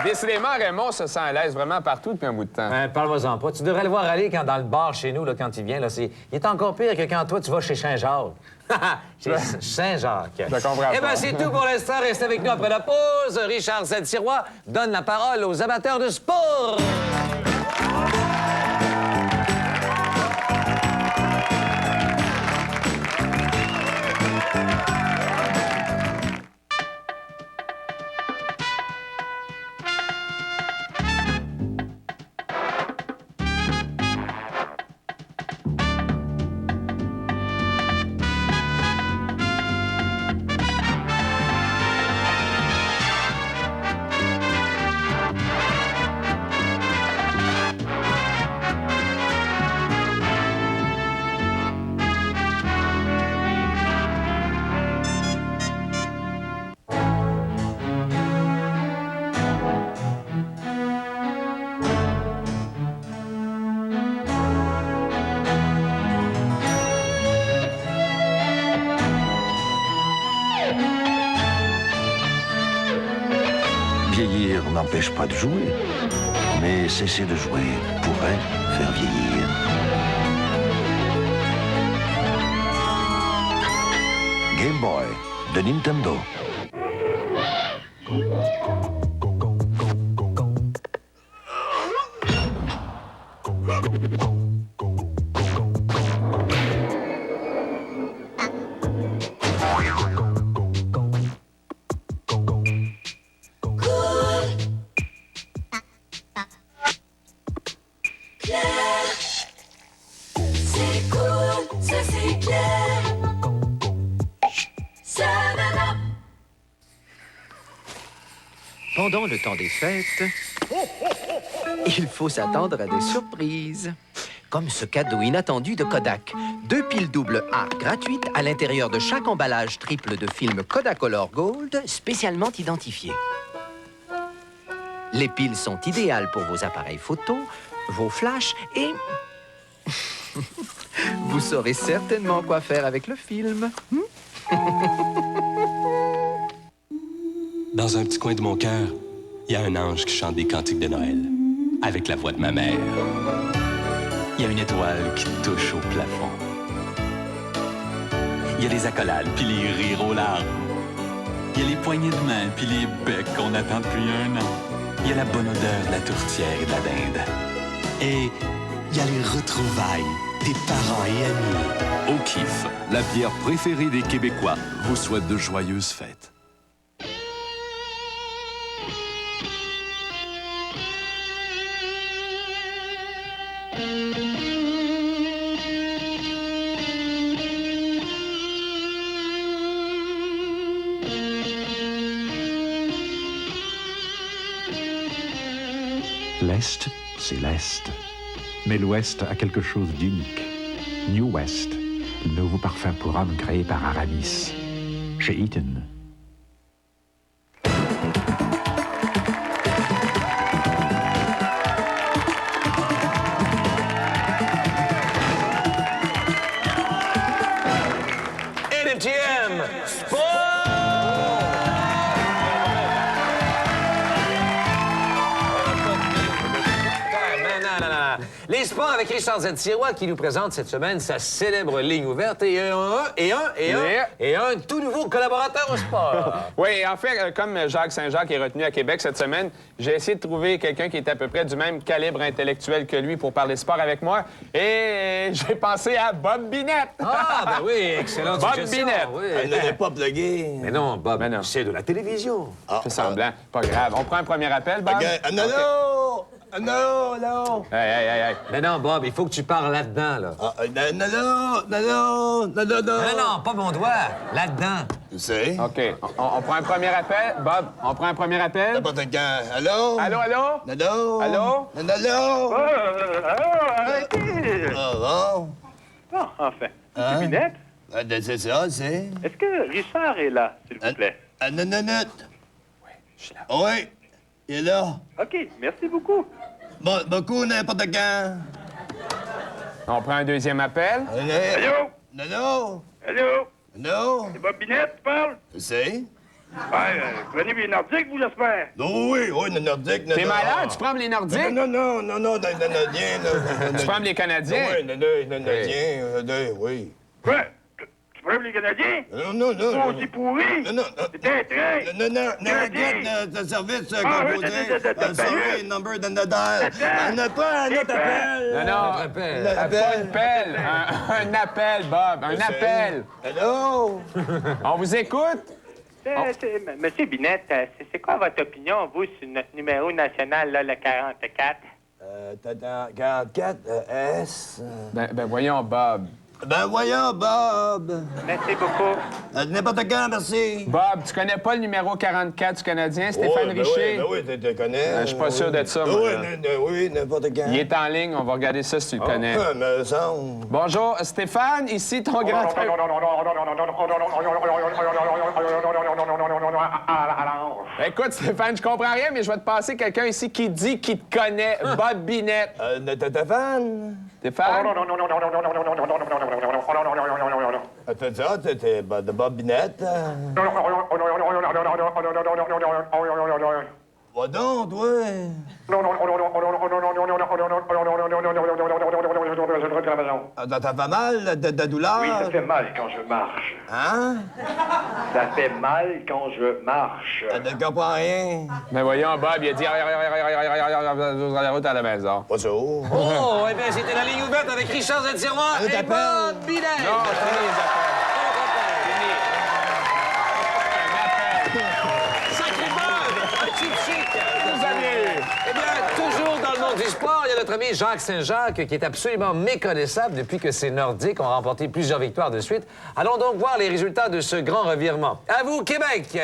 Mais décidément, Raymond se sent à l'aise vraiment partout depuis un bout de temps. Parle-moi-en pas. Tu devrais le voir aller quand dans le bar chez nous, là, quand il vient. Là, il est encore pire que quand toi, tu vas chez Saint-Jacques. Chez Saint-Jacques. Je comprends Eh bien, pas. c'est tout pour l'instant. Reste avec nous après la pause. Richard Zed-Sirois donne la parole aux amateurs de sport. Vieillir n'empêche pas de jouer, mais cesser de jouer pourrait faire vieillir. Game Boy de Nintendo. pendant le temps des fêtes, il faut s'attendre à des surprises. Comme ce cadeau inattendu de Kodak. 2 piles double A gratuites à l'intérieur de chaque emballage triple de film Kodacolor Gold spécialement identifié. Les piles sont idéales pour vos appareils photo, vos flashs et... vous saurez certainement quoi faire avec le film. Dans un petit coin de mon cœur, il y a un ange qui chante des cantiques de Noël, avec la voix de ma mère. Il y a une étoile qui touche au plafond. Il y a les accolades, puis les rires aux larmes. Il y a les poignées de main, puis les becs qu'on attend depuis 1 an. Il y a la bonne odeur de la tourtière et de la dinde. Et il y a les retrouvailles des parents et amis. O'Keeffe, la bière préférée des Québécois, vous souhaite de joyeuses fêtes. L'Est, c'est l'Est. Mais l'Ouest a quelque chose d'unique. New West, le nouveau parfum pour homme créé par Aramis, chez Eaton. NFTM Sport! Les sports avec Richard Z. Sirois qui nous présente cette semaine sa célèbre ligne ouverte et un tout nouveau collaborateur au sport. Oui, en fait, comme Jacques Saint-Jacques est retenu à Québec cette semaine, j'ai essayé de trouver quelqu'un qui est à peu près du même calibre intellectuel que lui pour parler sport avec moi. Et j'ai pensé à Bob Binette. Ah, ben oui, excellent. Bob Binette. Oui. Elle ne l'avait pas plugué. Mais non, Bob, c'est de la télévision. C'est semblant. Pas grave. On prend un premier appel, Bob? Non! Non, non! Hey. Mais non, Bob, il faut que tu parles là-dedans, là. Non, pas mon doigt. Là-dedans. Tu sais? OK. On prend un premier appel. Bob, on prend un premier appel. N'importe quand. Allô? Allô? Allô? Allô? Arrêtez! Bon. Bon, enfin. C'est Binette? C'est ça, c'est. Est-ce que Richard est là, s'il vous plaît? Une minute. Oui, je suis là. Oui, il est là. OK, merci beaucoup. Bon, beaucoup, n'importe quand. On prend un deuxième appel. Allô? Allô? Allô? Allô? C'est Bob Binette, tu parles? C'est? Prenez les Nordiques, vous, j'espère? Oui, les Nordiques. T'es malade? Tu prends les Nordiques? Non, les Canadiens. Tu prends les Canadiens? Oui, les Canadiens, oui. Quoi? Tu prends les Canadiens? Non. Oh, c'est pourri? Non. C'est un train? Non, regarde le service composé. Sorry, number de Nadal. On n'a pas un autre appel. Non, pas une pelle. Un appel, Bob. Un appel. Allô? On vous écoute? Monsieur Binette, c'est quoi votre opinion, vous, sur notre numéro national, là, le 44? 44, S. Ben voyons, Bob. Ben voyons, Bob. Merci beaucoup. N'importe quand, merci. Bob, tu connais pas le numéro 44 du Canadien, Stéphane Richer? Oui, tu le connais. Je suis pas sûr de ça, moi. Oui, n'importe quand. Il est en ligne, on va regarder ça si tu le connais. Me semble. Bonjour, Stéphane, ici ton grand... Écoute, Stéphane, je comprends rien, mais je vais te passer quelqu'un ici qui dit qu'il te connaît, Bob Binette. Stéphane? Stéphane? T'as ça, t'es de Bob Binette? Va donc, toi. Ça fait mal, de douleur? Oui, ça fait mal quand je marche. Hein? Ça fait mal quand je marche. Je ne comprends rien. Ben voyons, Bob, il a dit la route à la maison. Pas ça. Oh, eh bien, c'était la ligne ouverte avec Richard Z. Sirois et Bob Binette. Non, c'est les appels. Eh bien, toujours dans le monde du sport, il y a notre ami Jacques Saint-Jacques qui est absolument méconnaissable depuis que ces Nordiques ont remporté plusieurs victoires de suite. Allons donc voir les résultats de ce grand revirement. À vous, Québec!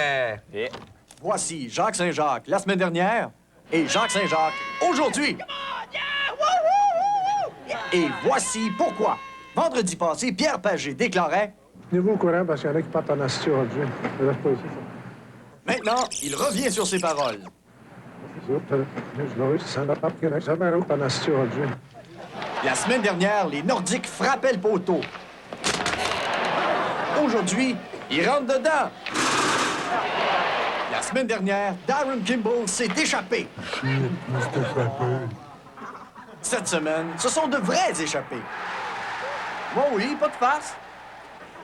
Voici Jacques Saint-Jacques la semaine dernière et Jacques Saint-Jacques aujourd'hui. Et voici pourquoi. Vendredi passé, Pierre Pagé déclarait... Tenez-vous au courant parce qu'il y en a qui partent en institut aujourd'hui. Je reste pas ici, ça. Maintenant, il revient sur ses paroles. La semaine dernière, les Nordiques frappaient le poteau. Aujourd'hui, ils rentrent dedans. La semaine dernière, Darren Kimball s'est échappé. Cette semaine, ce sont de vrais échappés. Bon, oui, pas de face.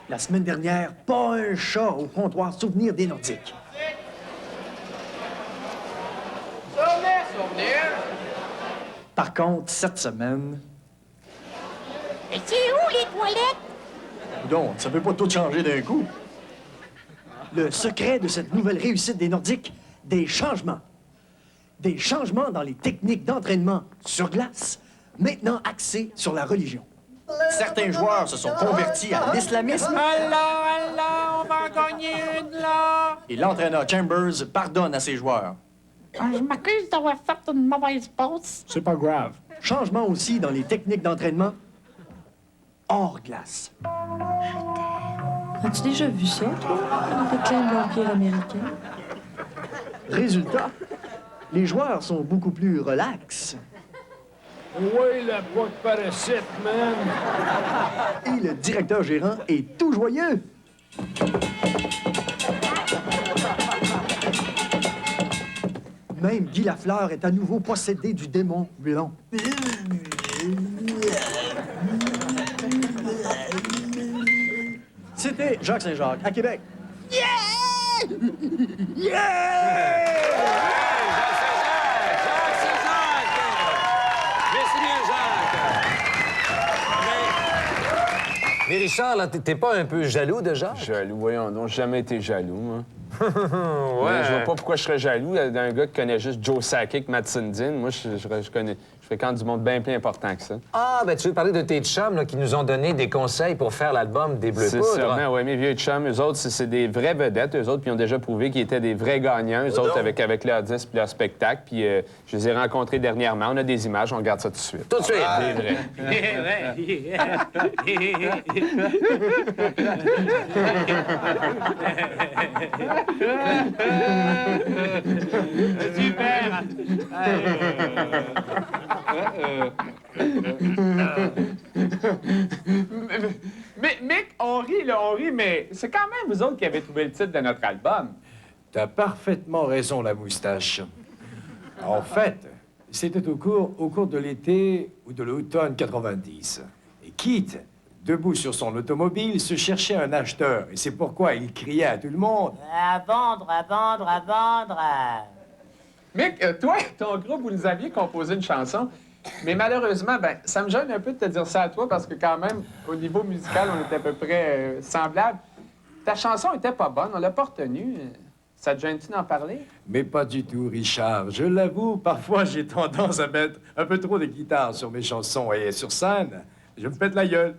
La semaine dernière, pas un chat au comptoir souvenir des Nordiques. Souvenir! Par contre, cette semaine... Et c'est où les toilettes? Donc, ça peut pas tout changer d'un coup. Le secret de cette nouvelle réussite des Nordiques, des changements. Des changements dans les techniques d'entraînement sur glace, maintenant axés sur la religion. Certains joueurs se sont convertis à l'islamisme. Allah, on va gagner une, là! Et l'entraîneur Chambers pardonne à ses joueurs. Je m'accuse d'avoir fait une mauvaise pause. C'est pas grave. Changement aussi dans les techniques d'entraînement hors glace. As-tu déjà vu ça, toi? Le clin de l'Empire américain? Résultat, les joueurs sont beaucoup plus relax. Ouais, la boîte parasite, man! Et le directeur gérant est tout joyeux. Même Guy Lafleur est à nouveau possédé du démon blanc. C'était Jacques Saint-Jacques, à Québec. Yeah! Mais Richard, là, t'es pas un peu jaloux de Jacques? Jaloux, voyons donc, j'ai jamais été jaloux, moi. Ouais. Mais je vois pas pourquoi je serais jaloux d'un gars qui connaît juste Joe Sakic, Matt Sundin. Moi, je fréquente du monde bien plus important que ça. Ah, ben tu veux parler de tes chums là, qui nous ont donné des conseils pour faire l'album des Bleus Poudres? C'est sûrement, oui, mes vieux chums, eux autres, c'est des vraies vedettes, eux autres, puis ils ont déjà prouvé qu'ils étaient des vrais gagnants, eux autres, avec leur disque puis leur spectacle. Puis je les ai rencontrés dernièrement. On a des images, on regarde ça tout de suite. Tout de suite? C'est vrai. Super! Mais, Mick, on rit, mais c'est quand même vous autres qui avez trouvé le titre de notre album. T'as parfaitement raison, la moustache. En fait, c'était au cours de l'été ou de l'automne 90. Et Keith, debout sur son automobile, se cherchait un acheteur. Et c'est pourquoi il criait à tout le monde. À vendre, à vendre, à vendre. Mick, toi et ton groupe, vous nous aviez composé une chanson. Mais malheureusement, ben, ça me gêne un peu de te dire ça à toi parce que quand même, au niveau musical, on était à peu près semblables. Ta chanson était pas bonne, on l'a pas retenue. Ça te gêne-tu d'en parler? Mais pas du tout, Richard. Je l'avoue, parfois j'ai tendance à mettre un peu trop de guitare sur mes chansons. Et sur scène, je me pète la gueule.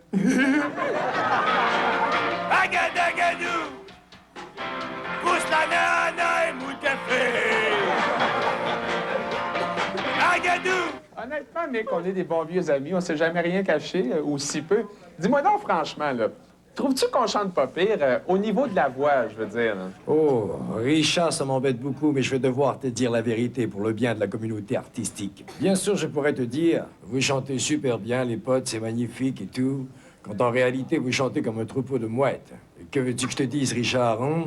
Agadagadou! Pousse la nana et mou le café! Agadou! Honnêtement, Mick, on est des bons vieux amis, on s'est jamais rien caché, ou si peu. Dis-moi donc franchement, là, trouves-tu qu'on chante pas pire au niveau de la voix, je veux dire? Là? Oh, Richard, ça m'embête beaucoup, mais je vais devoir te dire la vérité pour le bien de la communauté artistique. Bien sûr, je pourrais te dire, vous chantez super bien, les potes, c'est magnifique et tout, quand en réalité, vous chantez comme un troupeau de mouettes. Que veux-tu que je te dise, Richard, hein?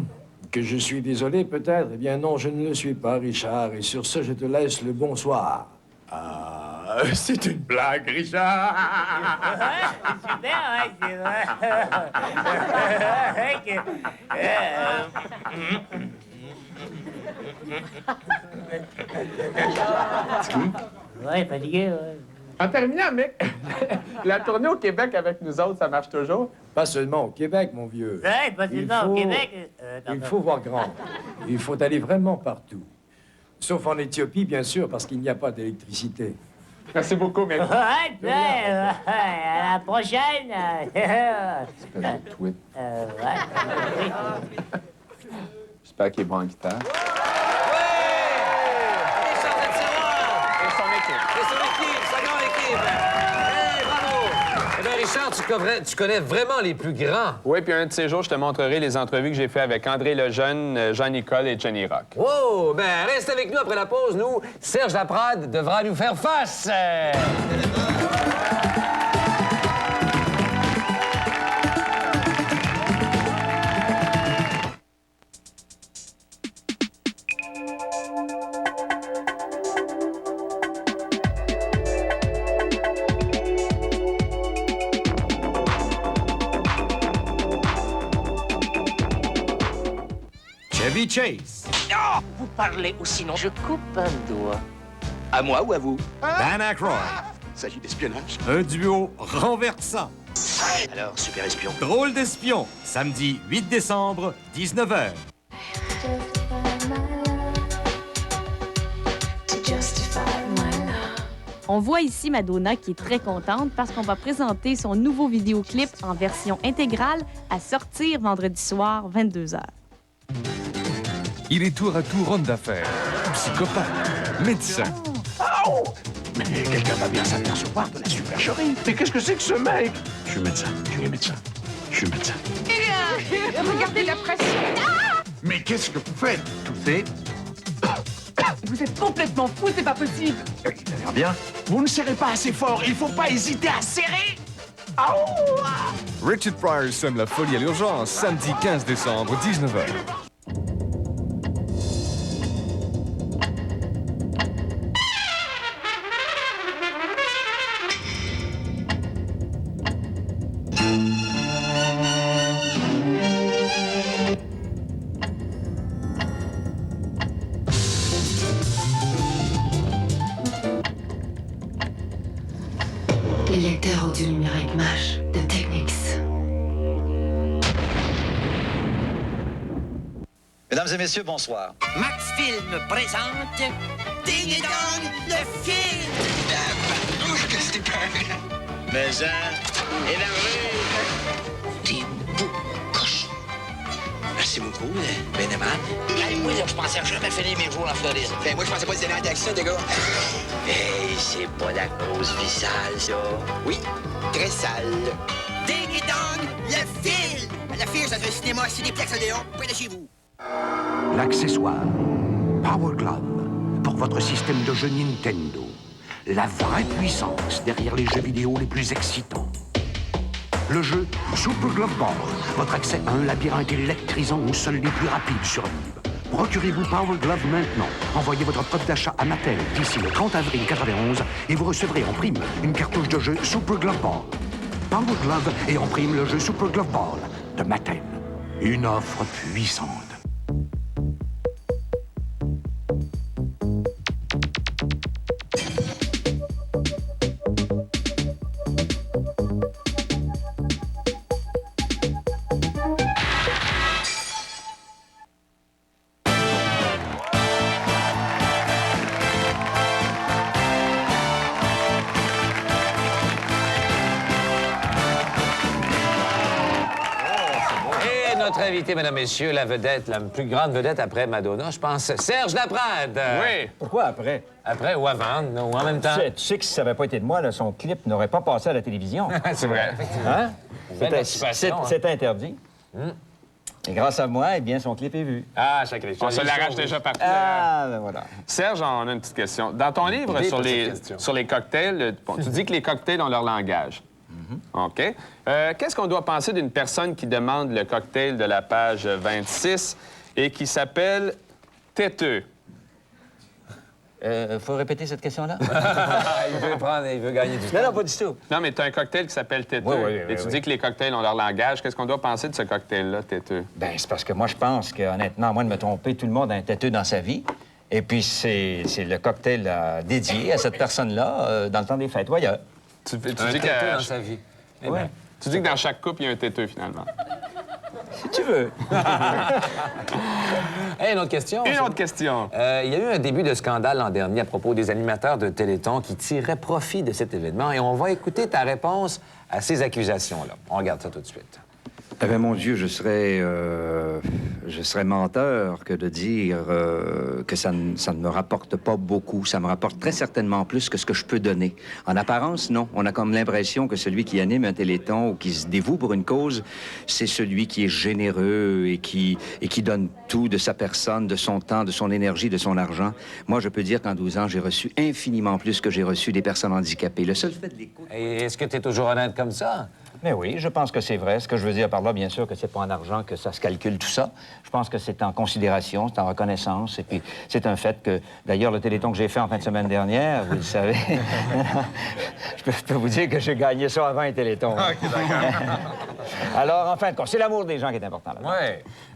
Que je suis désolé, peut-être? Eh bien non, je ne le suis pas, Richard, et sur ce, je te laisse le bonsoir. Ah, c'est une blague, Richard! Super, ouais, c'est vrai. Ouais, fatigué, ouais. En terminant, Mick, la tournée au Québec avec nous autres, ça marche toujours? Pas seulement au Québec, mon vieux. Ouais, pas seulement au Québec. Il faut voir grand. Il faut aller vraiment partout. Sauf en Éthiopie, bien sûr, parce qu'il n'y a pas d'électricité. Merci beaucoup, Mick. Ouais, à la prochaine. C'est pas tweet. J'espère qu'il est bon en guitare. sa grande équipe. Hey, bravo! Eh bien, Richard, tu connais vraiment les plus grands. Oui, puis un de ces jours, je te montrerai les entrevues que j'ai faites avec André Lejeune, Jean-Nicole et Johnny Rock. Oh, ben reste avec nous après la pause. Nous, Serge Laprade devra nous faire face. Chevy Chase. Oh, vous parlez ou sinon je coupe un doigt. À moi ou à vous? Dan Aykroyd. Il s'agit d'espionnage. Un duo renversant. Alors, super espion. Drôle d'espion. Samedi 8 décembre, 19h. On voit ici Madonna qui est très contente parce qu'on va présenter son nouveau vidéoclip en version intégrale à sortir vendredi soir, 22h. Il est tour à tour homme d'affaires, psychopathe, médecin. Oh! Mais quelqu'un va bien s'apercevoir de la supercherie. Mais qu'est-ce que c'est que ce mec? Je suis médecin. Tu es médecin. Je suis médecin. Regardez la pression. Mais qu'est-ce que vous faites? Toussez. Vous êtes complètement fou, c'est pas possible. Il a l'air bien. Vous ne serrez pas assez fort. Il faut pas hésiter à serrer. Richard Pryor sème la folie à l'urgence, samedi 15 décembre, 19h. Les lecteurs audio numériques MASH de Technics. Mesdames et messieurs, bonsoir. Max Film présente Ding et Dong, le film! Qu'est-ce que t'es peur? Mais énervé. T'es beau cochon. Merci beaucoup, ben aimable. Hey, moi, là, je pensais jamais finir mes jours en Floride. Ben, moi, je pensais pas que c'était dans d'action, les gars. Hey, c'est pas la grosse vie sale, ça. Oui, très sale. Ding et Dong, le film! À l'affiche dans un cinéma Cinéplex Odéon, près de chez vous. L'accessoire Power Glove pour votre système de jeu Nintendo. La vraie puissance derrière les jeux vidéo les plus excitants. Le jeu Super Glove Ball, votre accès à un labyrinthe électrisant où seuls les plus rapides survivent. Procurez-vous Power Glove maintenant. Envoyez votre preuve d'achat à Mattel d'ici le 30 avril 91 et vous recevrez en prime une cartouche de jeu Super Glove Ball. Power Glove et en prime le jeu Super Glove Ball de Mattel. Une offre puissante. Notre invité, mesdames, messieurs, la vedette, la plus grande vedette après Madonna, je pense, Serge Laprade. Oui. Pourquoi après? Après ou avant, ou en même temps? Tu sais que si ça n'avait pas été de moi, là, son clip n'aurait pas passé à la télévision. C'est vrai, effectivement. Hein? Hein? C'est interdit. Et grâce à moi, eh bien, son clip est vu. Ah, sacré. On se l'arrache déjà partout. Ah, ben voilà. Serge, on a une petite question. Dans ton livre sur les cocktails, tu dis que les cocktails ont leur langage. OK. Qu'est-ce qu'on doit penser d'une personne qui demande le cocktail de la page 26 et qui s'appelle Têteux? Faut répéter cette question-là? il veut gagner du temps. Non, pas du tout. Non, mais tu as un cocktail qui s'appelle Têteux. Oui, et tu dis que les cocktails ont leur langage. Qu'est-ce qu'on doit penser de ce cocktail-là, Têteux? Bien, c'est parce que moi, je pense qu'honnêtement, à moins de me tromper, tout le monde a un têteux dans sa vie. Et puis, c'est le cocktail dédié à cette personne-là dans le temps des fêtes. Voyons. Tu dis que dans sa vie. Ouais. Tu dis que dans chaque couple, il y a un têteux, finalement. Si tu veux. Hey, une autre question. Une autre question. Il y a eu un début de scandale l'an dernier à propos des animateurs de Téléthon qui tiraient profit de cet événement. Et on va écouter ta réponse à ces accusations-là. On regarde ça tout de suite. Eh bien, mon Dieu, je serais menteur que de dire que ça ne me rapporte pas beaucoup. Ça me rapporte très certainement plus que ce que je peux donner. En apparence, non. On a comme l'impression que celui qui anime un téléthon ou qui se dévoue pour une cause, c'est celui qui est généreux et qui donne tout de sa personne, de son temps, de son énergie, de son argent. Moi, je peux dire qu'en 12 ans, j'ai reçu infiniment plus que j'ai reçu des personnes handicapées. Le seul fait de l'écoute... Et est-ce que tu es toujours honnête comme ça? Mais oui, je pense que c'est vrai. Ce que je veux dire par là, bien sûr, que c'est pas en argent que ça se calcule tout ça. Je pense que c'est en considération, c'est en reconnaissance. Et puis, c'est un fait que, d'ailleurs, le téléthon que j'ai fait en fin de semaine dernière, vous le savez, je peux vous dire que j'ai gagné ça avant un téléthon. OK, d'accord. Alors, en fin de compte, c'est l'amour des gens qui est important là-dedans.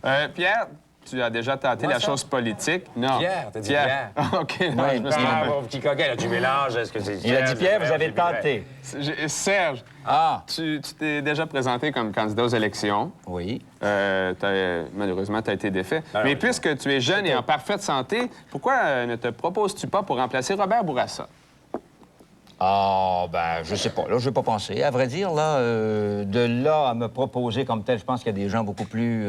Oui. Pierre, tu as déjà tenté la chose politique? Non. Pierre, t'as dit Pierre. OK. Non, je me suis petit coquin, là, tu mélanges, est-ce que c'est Il a dit Pierre, vous avez tenté. Serge, tu t'es déjà présenté comme candidat aux élections. Oui. Malheureusement, tu as été défait. Mais puisque tu es jeune et en parfaite santé, pourquoi ne te proposes-tu pas pour remplacer Robert Bourassa? Ah, ben, je sais pas. Là, je vais pas penser. À vrai dire, là, de là à me proposer comme tel, je pense qu'il y a des gens beaucoup plus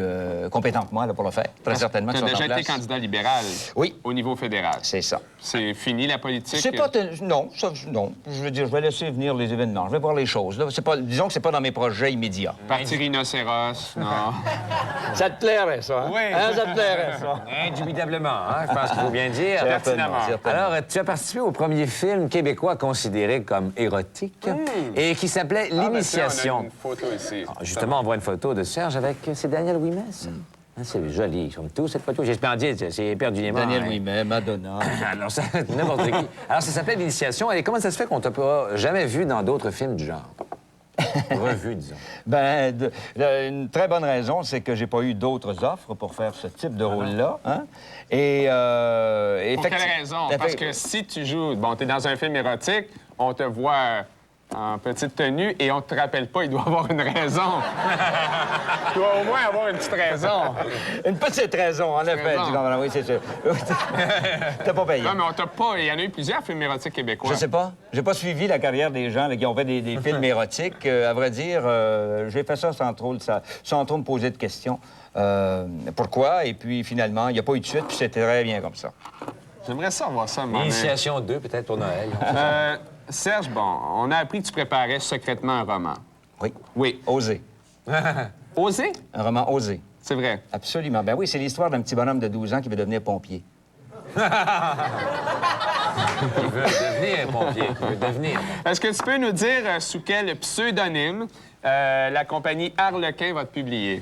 compétents que moi là, pour le faire. Très certainement. Tu as déjà été candidat libéral. Oui. Au niveau fédéral. C'est ça. C'est fini, la politique? C'est pas... Non, non. Je veux dire, je vais laisser venir les événements. Je vais voir les choses. Là. Pas... Disons que c'est pas dans mes projets immédiats. Parti rhinocéros, non. Ça te plairait, ça, hein? Oui. Hein, ça te plairait, ça? Indubitablement, hein? Je pense qu'il faut bien dire. Certainement. Alors, tu as participé au premier film québécois considéré comme érotique et qui s'appelait L'Initiation. On a une photo ici. Justement, on voit une photo de Serge avec... C'est Daniel Ouimet, ça? C'est joli, comme tout, cette photo. J'ai splendide, c'est perdument. Daniel Ouimet, Madonna. Alors, ça, n'importe qui. Alors, ça s'appelait L'Initiation. Et comment ça se fait qu'on t'a pas jamais vu dans d'autres films du genre? Revu, disons. Ben, une très bonne raison, c'est que j'ai pas eu d'autres offres pour faire ce type de rôle-là. Hein? Et pour quelle raison? Parce que si tu joues... Bon, t'es dans un film érotique, on te voit en petite tenue et on te rappelle pas, il doit avoir une raison. Il doit au moins avoir une petite raison. Une petite raison, en effet. Oui, c'est sûr. T'as pas payé. Non, mais on t'a pas... Il y en a eu plusieurs films érotiques québécois. Je sais pas. J'ai pas suivi la carrière des gens là, qui ont fait des films érotiques. À vrai dire, j'ai fait ça sans trop me poser de questions. Pourquoi? Et puis, finalement, il n'y a pas eu de suite, puis c'était très bien comme ça. J'aimerais ça voir ça, moi. Initiation 2, peut-être, pour Noël. Serge, bon, on a appris que tu préparais secrètement un roman. Oui. Oui. Osé. Osé? Un roman osé. C'est vrai? Absolument. Ben oui, c'est l'histoire d'un petit bonhomme de 12 ans qui veut devenir pompier. Il veut devenir pompier. Il veut devenir. Est-ce que tu peux nous dire sous quel pseudonyme la compagnie Harlequin va te publier?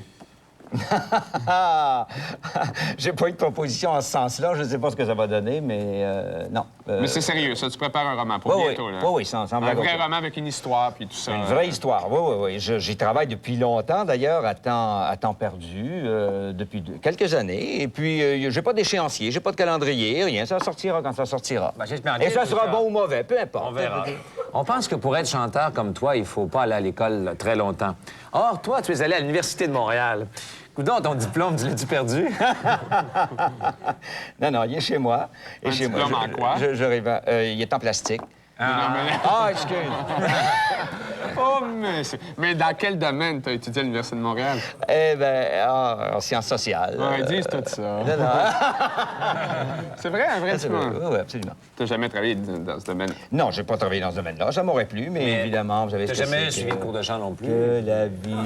J'ai pas eu de proposition en ce sens-là. Je sais pas ce que ça va donner, mais non. Mais c'est sérieux, ça? Tu prépares un roman pour bientôt, là? Oui, sans un vrai roman avec une histoire, puis tout ça. Une vraie histoire, oui. J'y travaille depuis longtemps, d'ailleurs, à temps perdu, depuis quelques années. Et puis, j'ai pas d'échéancier, j'ai pas de calendrier, rien. Ça sortira quand ça sortira. Ben, et ça sera bon ou mauvais, peu importe. On verra. On pense que pour être chanteur comme toi, il faut pas aller à l'école très longtemps. Or, toi, tu es allé à l'Université de Montréal. Coudon, ton diplôme, tu l'as-tu perdu? Non, il est chez moi. Un diplôme en quoi? Il est en plastique. Excuse. Mais dans quel domaine tu as étudié à l'Université de Montréal? Eh bien, en sciences sociales. Ouais, dis tout ça. Non. C'est vrai, un vrai diplôme? Oui, absolument. Tu n'as jamais travaillé dans ce domaine? Non, j'ai pas travaillé dans ce domaine-là. Ça m'aurait plu, mais évidemment, vous avez... Tu n'as jamais suivi de cours de chant non plus? Que la vie...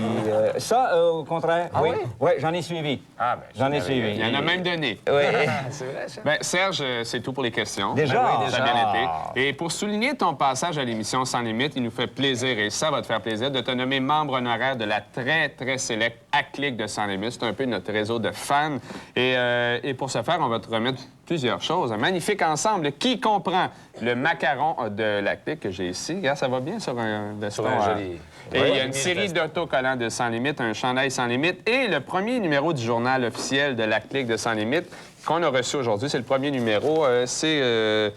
Ça, au contraire. Ah oui? Oui, j'en ai suivi. Ah, ben, j'en ai suivi. Il y en a même donné. Oui. C'est vrai, ça? Bien, Serge, c'est tout pour les questions. Déjà? Ben oui, déjà. Ça a bien été. Et pour souligner ton passage à l'émission Sans Limite, il nous fait plaisir, et ça va te faire plaisir, de te nommer membre honoraire de la très, très sélecte ACLIC de Sans Limite. C'est un peu notre réseau de fans. Et pour ce faire, on va te remettre plusieurs choses. Un magnifique ensemble qui comprend le macaron de l'ACLIC que j'ai ici. Regarde, ça va bien sur un veston. Joli. Et il y a une série d'autocollants de Sans Limite, un chandail Sans Limite et le premier numéro du journal officiel de l'ACLIC de Sans Limite qu'on a reçu aujourd'hui. C'est le premier numéro. C'est...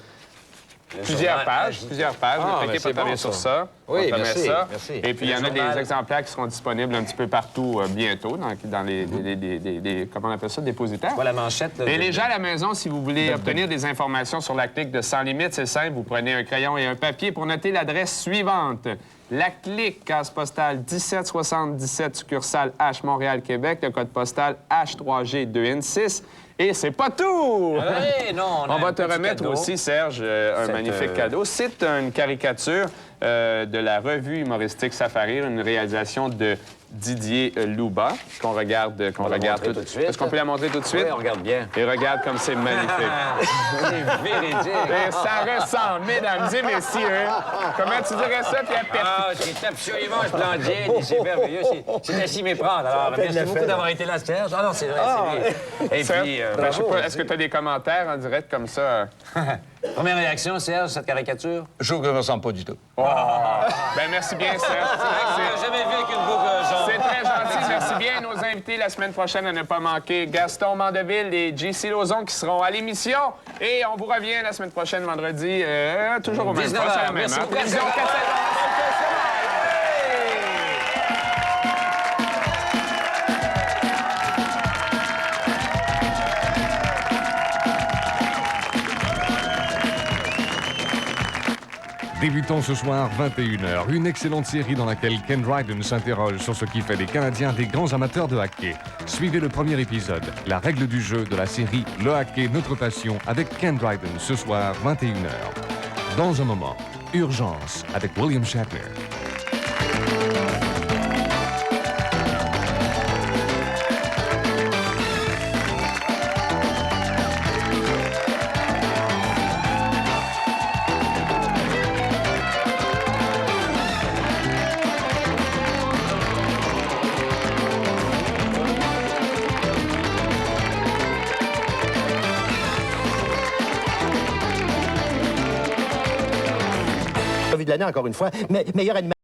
Plusieurs pages. Ah, L'équipe a travaillé sur ça. Oui, On te met merci, ça. merci. Et puis, il y en a des exemplaires qui seront disponibles un petit peu partout bientôt dans les comment on appelle ça, dépositaires. Voilà la manchette. Là, et les gens à la maison, si vous voulez obtenir des informations sur la clique de Sans Limites, c'est simple. Vous prenez un crayon et un papier pour noter l'adresse suivante. La clique, case postale 1777, succursale H, Montréal, Québec, le code postal H3G2N6. Et c'est pas tout! Oui, non, on va te remettre aussi, Serge, un magnifique cadeau. C'est une caricature de la revue humoristique Safarir, une réalisation de Didier Louba, qu'on regarde tout de suite. Est-ce qu'on peut la montrer tout de suite? Oui, on regarde bien. Et regarde comme c'est magnifique. C'est véridique. Et ça ressemble, mesdames et messieurs. Comment tu dirais ça, Pierre? Ah, c'est absolument splendide et c'est merveilleux. C'est à s'y méprendre. Alors, merci beaucoup d'avoir été là, Serge. Ah non, c'est vrai, c'est lui. Et puis, je sais pas, est-ce que tu as des commentaires en direct comme ça? Première réaction, Serge, cette caricature? Je ne ressens pas du tout. Oh. Ben, merci bien, Serge. J'ai jamais vu qu'une boucle jaune. C'est très gentil. Merci bien nos invités la semaine prochaine à ne pas manquer. Gaston Mandeville et JC Lauzon qui seront à l'émission. Et on vous revient la semaine prochaine, vendredi, toujours au même 19h. poste, à la même Merci heure. beaucoup. Télévision 4. Débutons ce soir, 21h, une excellente série dans laquelle Ken Dryden s'interroge sur ce qui fait des Canadiens des grands amateurs de hockey. Suivez le premier épisode, la règle du jeu de la série Le hockey, notre passion, avec Ken Dryden, ce soir, 21h. Dans un moment, Urgence, avec William Shatner. De l'année, encore une fois, mais meilleur animateur.